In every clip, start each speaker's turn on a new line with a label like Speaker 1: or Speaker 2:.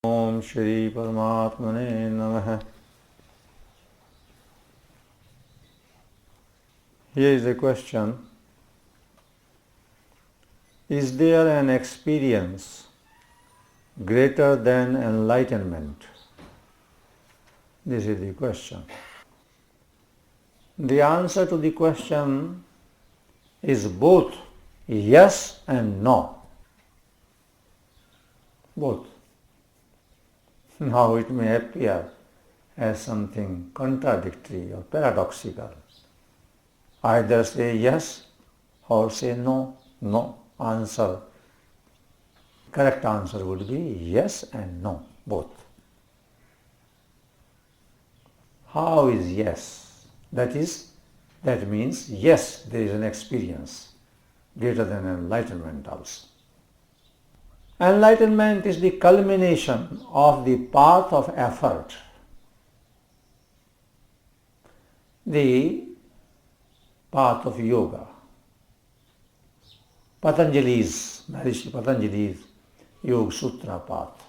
Speaker 1: Om Shri Paramatmane Namaha. Here is a question. Is there an experience greater than enlightenment? This is the question. The answer to the question is both yes and no. Both. Now it may appear as something contradictory or paradoxical. Either say yes or say no. No. Answer. Correct answer would be yes and no, both. How is yes? That means yes, there is an experience greater than enlightenment also. Enlightenment is the culmination of the path of effort. The path of yoga. Maharishi Patanjali's Yoga Sutra path.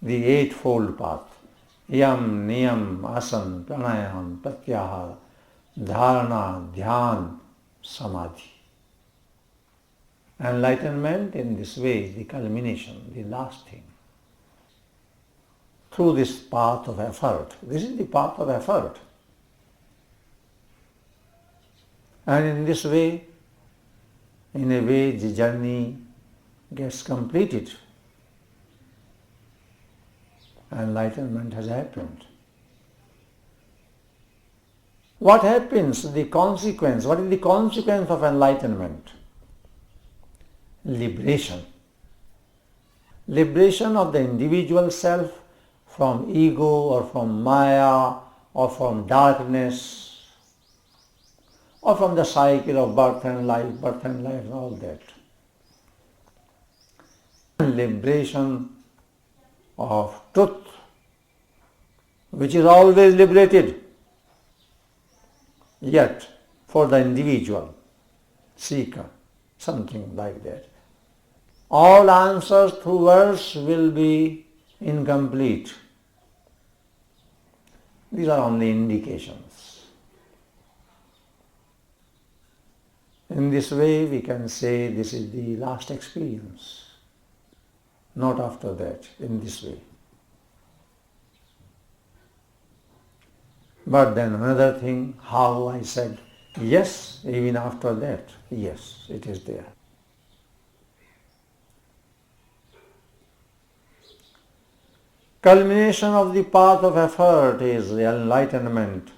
Speaker 1: The eightfold path. Yam, Niyam, Asana, Pranayam, Pratyahara, Dharana, Dhyan, Samadhi. Enlightenment in this way is the culmination, the last thing. Through this path of effort. This is the path of effort. And in this way, in a way, the journey gets completed. Enlightenment has happened. What happens? The consequence. What is the consequence of enlightenment? Liberation. Liberation of the individual self from ego or from Maya or from darkness or from the cycle of birth and life and all that. Liberation of truth, which is always liberated, yet for the individual seeker, something like that. All answers through words will be incomplete. These are only indications. In this way, we can say this is the last experience. Not after that, in this way. But then another thing, how I said yes, even after that, yes, it is there. Culmination of the path of effort is enlightenment.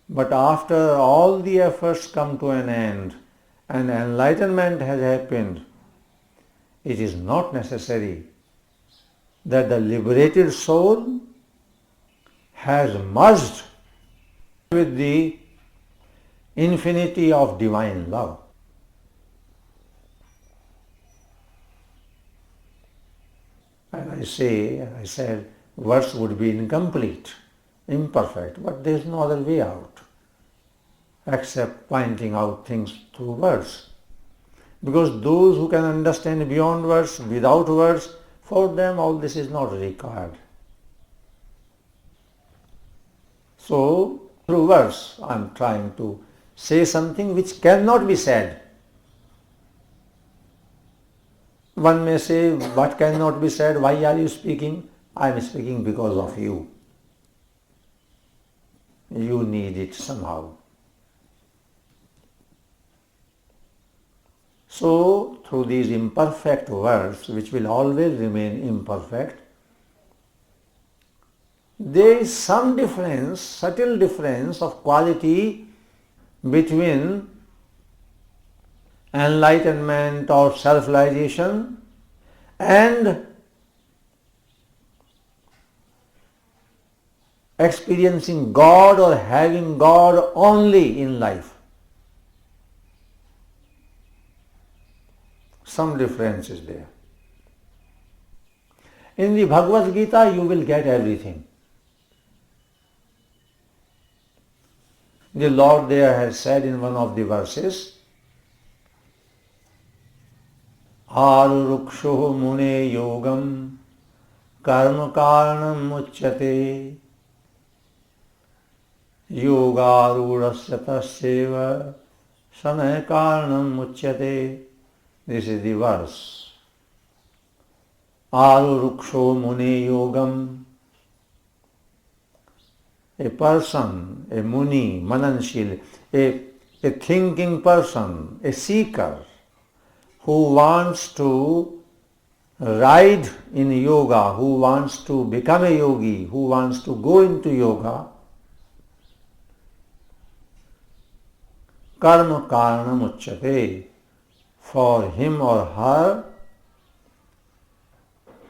Speaker 1: But after all the efforts come to an end and enlightenment has happened, it is not necessary that the liberated soul has merged with the infinity of divine love. As I said, words would be incomplete, imperfect, but there is no other way out except pointing out things through words. Because those who can understand beyond words, without words, for them all this is not required. So, through words, I am trying to say something which cannot be said. One may say, what cannot be said? Why are you speaking? I am speaking because of you. You need it somehow. So, through these imperfect words, which will always remain imperfect, there is some difference, subtle difference of quality between enlightenment or self-realization and experiencing God or having God only in life. Some difference is there. In the Bhagavad Gita, you will get everything. The Lord there has said in one of the verses, Aruruksho mune yogam karma karanam uchyate yogarurasya tasyeva samaya karanam uchyate. This is the verse. Aruruksho mune yogam. A person, a muni, mananshil, a thinking person, a seeker who wants to ride in yoga, who wants to become a yogi, who wants to go into yoga, karma karanam uchyate. For him or her,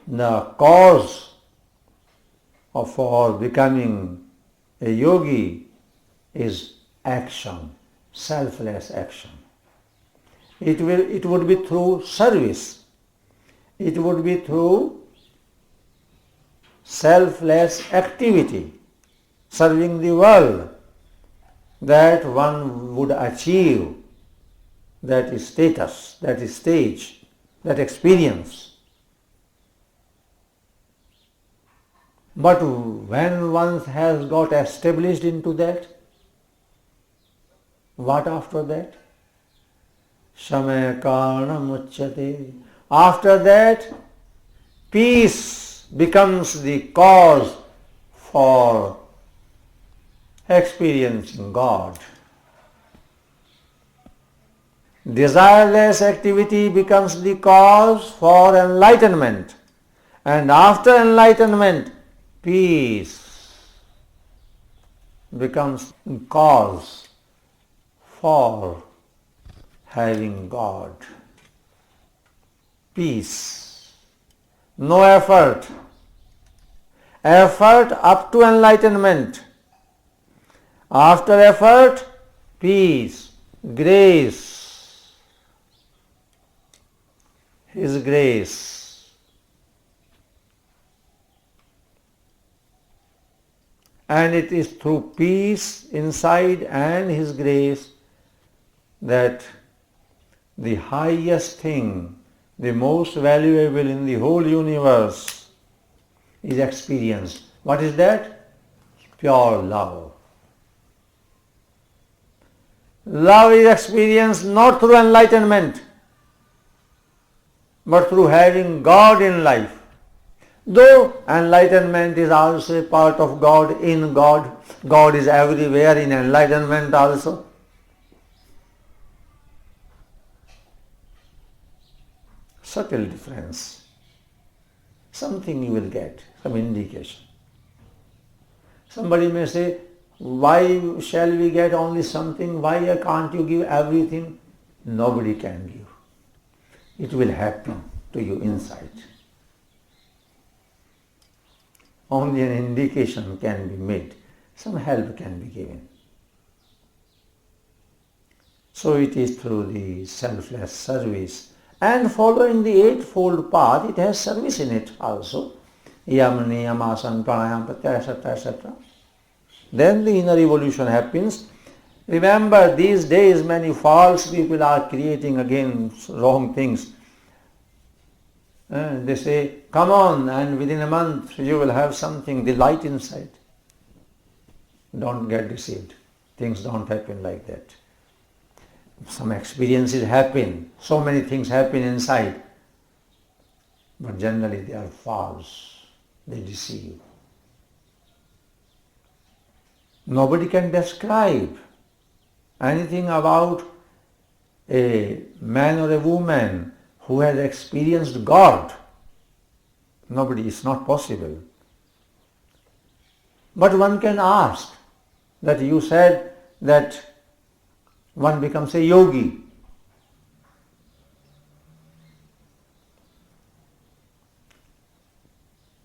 Speaker 1: the cause for becoming a yogi is action, selfless action. It would be through service. It would be through selfless activity, serving the world, that one would achieve that status, that stage, that experience. But when one has got established into that, what after that? Samaya karanam uchyate. After that, peace becomes the cause for experiencing God. Desireless activity becomes the cause for enlightenment. And after enlightenment, peace becomes cause for having God. Peace. No effort. Effort up to enlightenment. After effort, peace, grace. His grace. And it is through peace inside and His grace that the highest thing, the most valuable in the whole universe is experienced. What is that? Pure love. Love is experienced not through enlightenment, but through having God in life. Though enlightenment is also a part of God, in God. God is everywhere in enlightenment also. Subtle difference. Something you will get, some indication. Somebody may say, why shall we get only something? Why can't you give everything? Nobody can give. It will happen to you inside. Only an indication can be made. Some help can be given. So it is through the selfless service. And following the eightfold path, it has service in it also. Yam, niyam, asana, pranayam, pratyahara, etc., etc. Then the inner evolution happens. Remember, these days many false people are creating again wrong things. They say, come on, and within a month you will have something, the light inside. Don't get deceived. Things don't happen like that. Some experiences happen, so many things happen inside, but generally they are false. They deceive. Nobody can describe anything about a man or a woman who has experienced God. Nobody, it's not possible. But one can ask that you said that one becomes a yogi.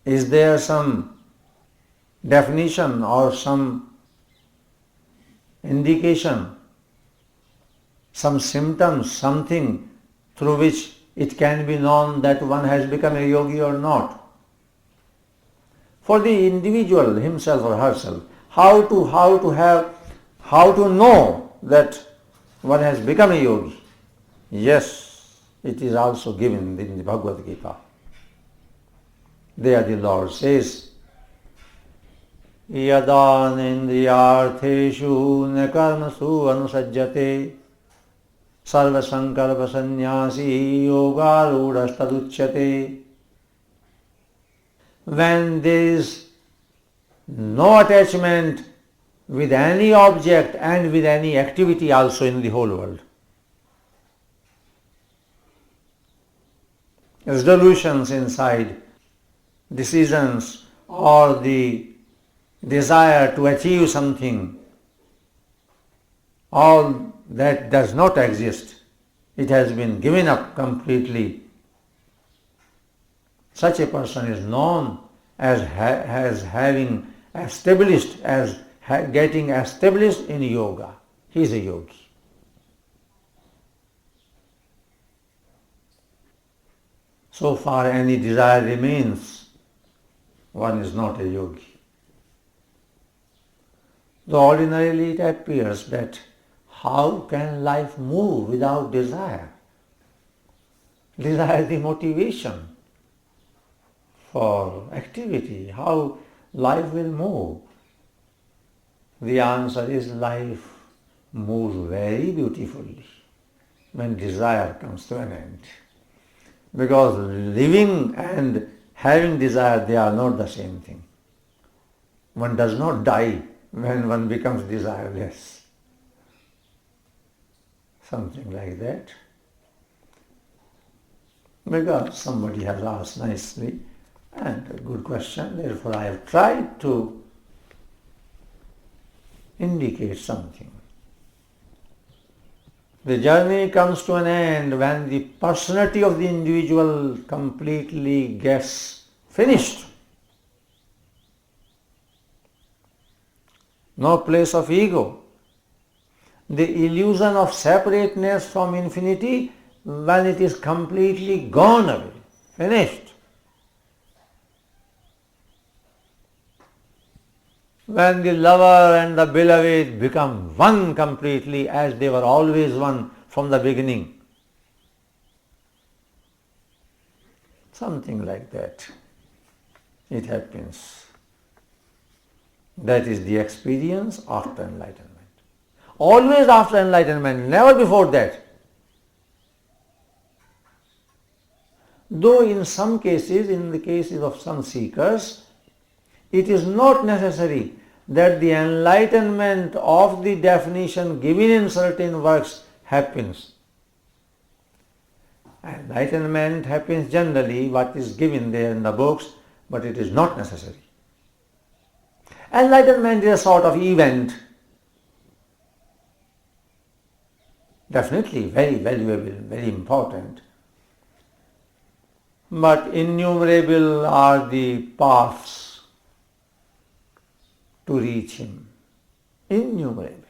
Speaker 1: Is there some definition or some indication, some symptoms, something through which it can be known that one has become a yogi or not? For the individual himself or herself, how to know that one has become a yogi? Yes, It is also given in the Bhagavad Gita. There the Lord says, Yada nindriyartheshu ne karmasu anusajjate sarva sankalpa sannyasi yogarudhastaduchyate. When there is no attachment with any object and with any activity also in the whole world, resolutions inside, decisions, or the desire to achieve something, all that does not exist. It has been given up completely. Such a person is known as having established, as getting established in yoga. He is a yogi. So far any desire remains, one is not a yogi. Though ordinarily it appears that how can life move without desire? Desire is the motivation for activity. How life will move? The answer is life moves very beautifully when desire comes to an end. Because living and having desire, they are not the same thing. One does not die when one becomes desireless. Something like that. Because somebody has asked nicely, and a good question, therefore I have tried to indicate something. The journey comes to an end when the personality of the individual completely gets finished. No place of ego. The illusion of separateness from infinity, when it is completely gone away, finished. When the lover and the beloved become one completely, as they were always one from the beginning. Something like that. It happens. That is the experience after enlightenment. Always after enlightenment, never before that. Though in some cases, in the cases of some seekers, it is not necessary that the enlightenment of the definition given in certain works happens. Enlightenment happens generally, what is given there in the books, but it is not necessary. Enlightenment is a sort of event. Definitely very valuable, very important. But innumerable are the paths to reach him. Innumerable.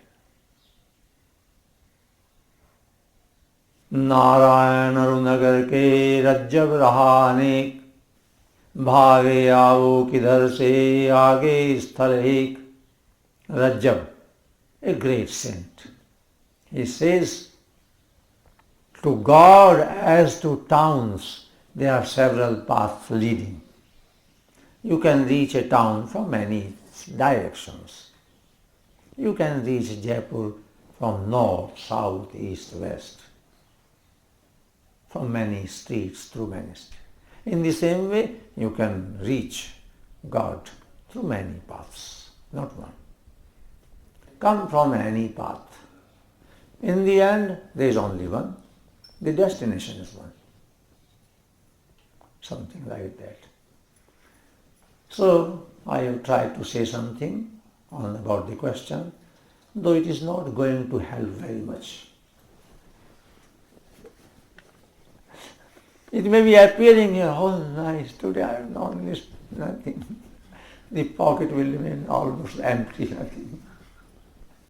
Speaker 1: Narayan रुनगर के रज्जब रहा अनेक, भागे आओ किधर से आगे स्थल एक. Rajab, a great saint, he says, to God as to towns, there are several paths leading. You can reach a town from many directions. You can reach Jaipur from north, south, east, west, from many streets, through many streets. In the same way, you can reach God through many paths, not one. Come from any path. In the end, there is only one. The destination is one. Something like that. So, I have tried to say something about the question, though it is not going to help very much. It may be appearing here, oh nice, today I have known this, nothing. The pocket will remain almost empty, nothing.